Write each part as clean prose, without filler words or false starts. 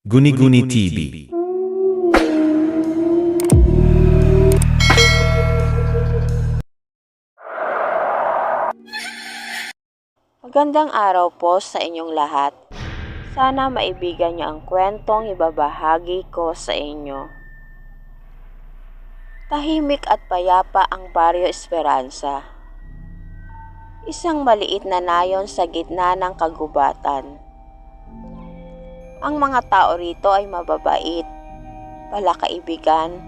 Guni-Guni TV. Magandang araw po sa inyong lahat. Sana maibigan niyo ang kwentong ibabahagi ko sa inyo. Tahimik at payapa ang Barrio Esperanza. Isang maliit na nayon sa gitna ng kagubatan. Ang mga tao rito ay mababait, palakaibigan,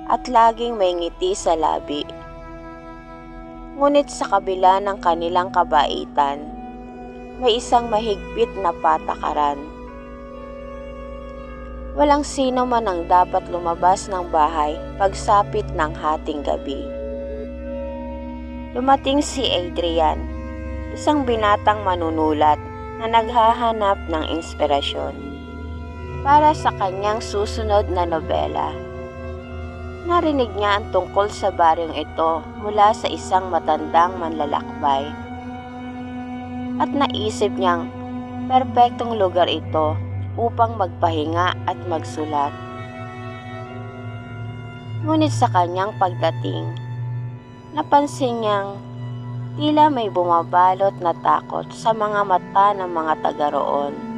at laging may ngiti sa labi. Ngunit sa kabila ng kanilang kabaitan, may isang mahigpit na patakaran. Walang sino man ang dapat lumabas ng bahay pagsapit ng hating gabi. Dumating si Adrian, isang binatang manunulat na naghahanap ng inspirasyon para sa kanyang susunod na nobela. Narinig niya ang tungkol sa baryong ito mula sa isang matandang manlalakbay. At naisip niyang perpektong lugar ito upang magpahinga at magsulat. Ngunit sa kanyang pagdating, napansin niyang tila may bumabalot na takot sa mga mata ng mga taga roon.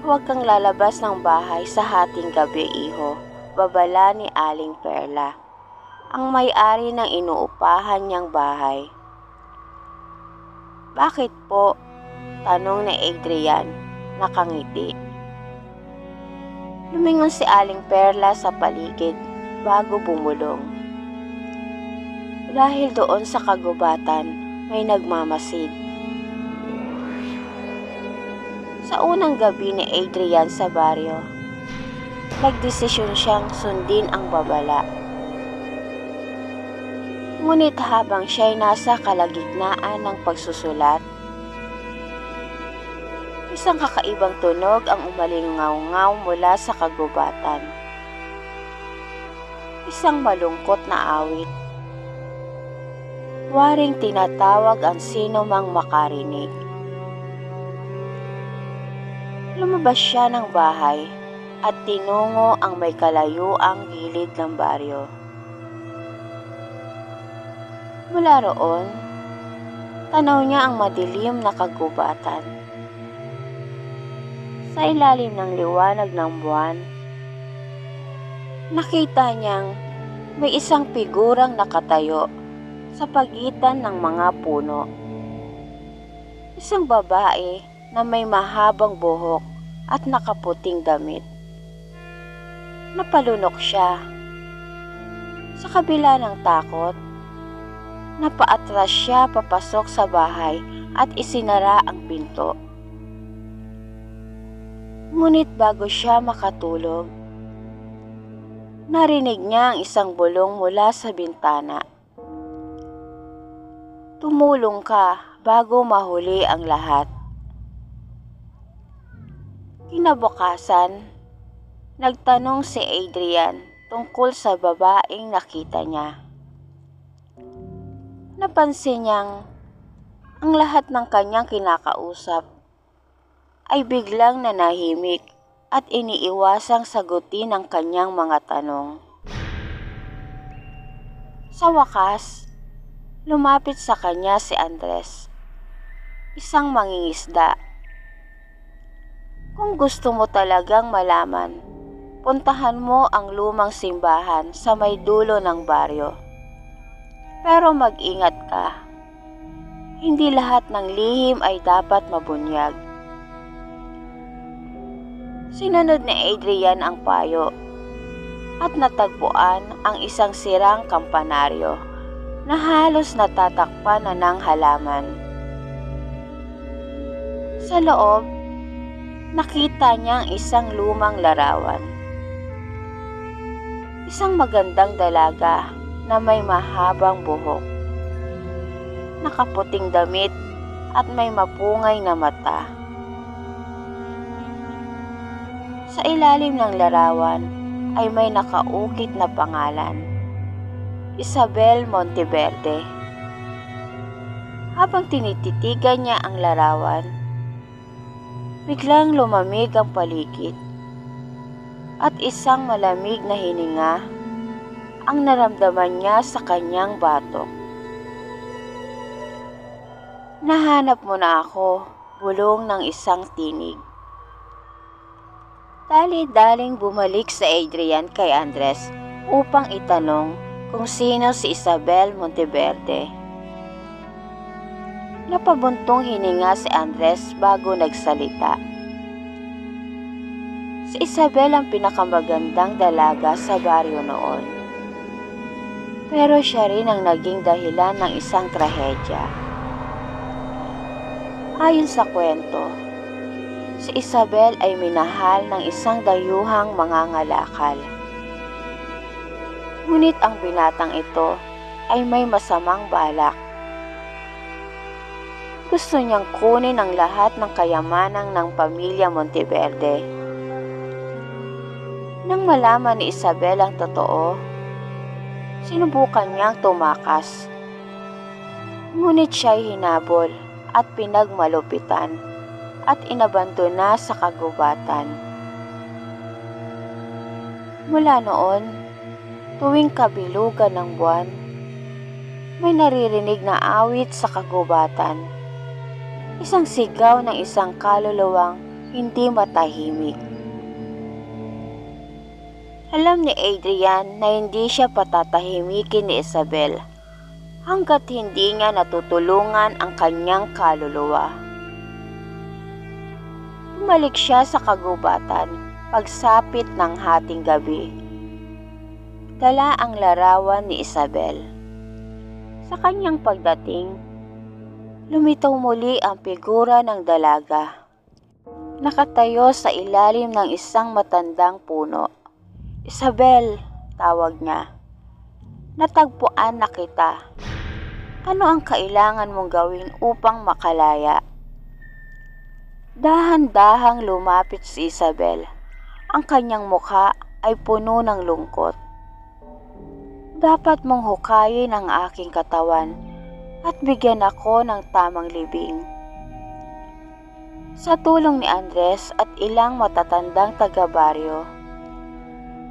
"Huwag kang lalabas ng bahay sa hating gabi, iho," babala ni Aling Perla, ang may-ari ng inuupahan niyang bahay. "Bakit po?" tanong ni Adrian, nakangiti. Lumingon si Aling Perla sa paligid bago bumulong. Dahil doon sa kagubatan, may nagmamasid. Sa unang gabi ni Adrian sa baryo, nagdesisyon siyang sundin ang babala. Ngunit habang siya'y nasa kalagitnaan ng pagsusulat, isang kakaibang tunog ang umalingaw-ngaw mula sa kagubatan. Isang malungkot na awit. Waring tinatawag ang sino mang makarinig. Lumabas siya ng bahay at tinungo ang may kalayuang gilid ng baryo. Mula roon, tanaw niya ang madilim na kagubatan. Sa ilalim ng liwanag ng buwan, nakita niyang may isang figurang nakatayo sa pagitan ng mga puno. Isang babae na may mahabang buhok at nakaputing damit. Napalunok siya. Sa kabila ng takot, napaatras siya papasok sa bahay at isinara ang pinto. Ngunit bago siya makatulog, narinig niya ang isang bulong mula sa bintana. "Tumulong ka bago mahuli ang lahat." Kinabukasan, nagtanong si Adrian tungkol sa babaeng nakita niya. Napansin niyang ang lahat ng kanyang kinakausap ay biglang nanahimik at iniiwasang sagutin ang kanyang mga tanong. Sa wakas, lumapit sa kanya si Andres, isang mangingisda. "Kung gusto mo talagang malaman, puntahan mo ang lumang simbahan sa may dulo ng baryo. Pero mag-ingat ka. Hindi lahat ng lihim ay dapat mabunyag." Sinunod ni Adrian ang payo at natagpuan ang isang sirang kampanaryo na halos natatakpan na ng halaman. Sa loob, nakita niya ang isang lumang larawan. Isang magandang dalaga na may mahabang buhok, nakaputing damit at may mapungay na mata. Sa ilalim ng larawan ay may nakaukit na pangalan, Isabel Monteverde. Habang tinititigan niya ang larawan, Biglang lumamig ang paligid at isang malamig na hininga ang naramdaman niya sa kanyang batok. "Nahanap mo na ako," bulong ng isang tinig. Dali-daling bumalik si Adrian kay Andres upang itanong kung sino si Isabel Monteverde. Napabuntong hininga si Andres bago nagsalita. Si Isabel ang pinakamagandang dalaga sa baryo noon. Pero siya rin ang naging dahilan ng isang trahedya. Ayon sa kwento, si Isabel ay minahal ng isang dayuhang mangangalakal. Ngunit ang binatang ito ay may masamang balak. Gusto niyang kunin ang lahat ng kayamanan ng pamilya Monteverde. Nang malaman ni Isabel ang totoo, sinubukan niyang tumakas. Ngunit siya'y hinabol at pinagmalupitan at inabandona sa kagubatan. Mula noon, tuwing kabilugan ng buwan, may naririnig na awit sa kagubatan. Isang sigaw ng isang kaluluwang hindi matahimik. Alam ni Adrian na hindi siya patatahimikin ni Isabel hanggat hindi niya natutulungan ang kanyang kaluluwa. Bumalik siya sa kagubatan pagsapit ng hating gabi. Dala ang larawan ni Isabel. Sa kanyang pagdating, lumitaw muli ang figura ng dalaga. Nakatayo sa ilalim ng isang matandang puno. "Isabel," tawag niya. "Natagpuan na kita. Ano ang kailangan mong gawin upang makalaya?" Dahan-dahang lumapit si Isabel. Ang kanyang mukha ay puno ng lungkot. "Dapat mong hukayin ang aking katawan at bigyan ako ng tamang libing." Sa tulong ni Andres at ilang matatandang taga-baryo,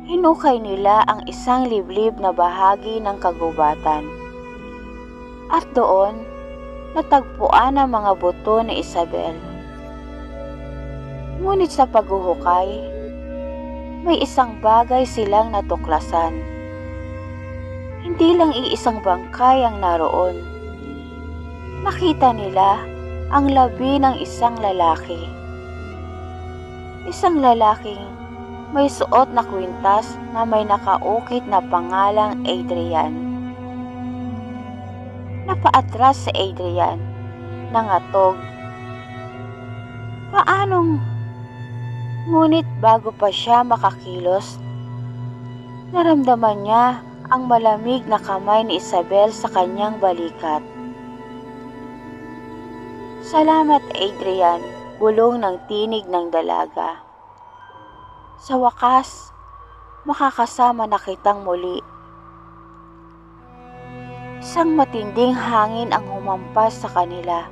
hinukay nila ang isang liblib na bahagi ng kagubatan. At doon, natagpuan ang mga buto ni Isabel. Ngunit sa paghuhukay, may isang bagay silang natuklasan. Hindi lang iisang bangkay ang naroon. Nakita nila ang labi ng isang lalaki. Isang lalaking may suot na kwintas na may nakaukit na pangalang Adrian. Napaatras si Adrian, nangatog. Paanong? Ngunit bago pa siya makakilos, naramdaman niya ang malamig na kamay ni Isabel sa kanyang balikat. "Salamat, Adrian," bulong ng tinig ng dalaga. "Sa wakas, makakasama na kitang muli." Isang matinding hangin ang humampas sa kanila.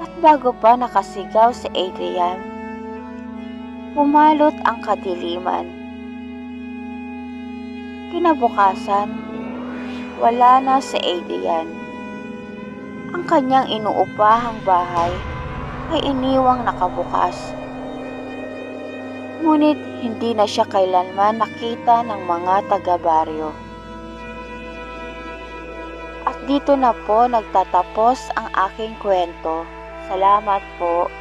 At bago pa nakasigaw si Adrian, pumalot ang kadiliman. Kinabukasan, wala na si Adrian. Ang kanyang inuupahang bahay ay iniwang nakabukas. Ngunit hindi na siya kailanman nakita ng mga taga-baryo. At dito na po nagtatapos ang aking kwento. Salamat po.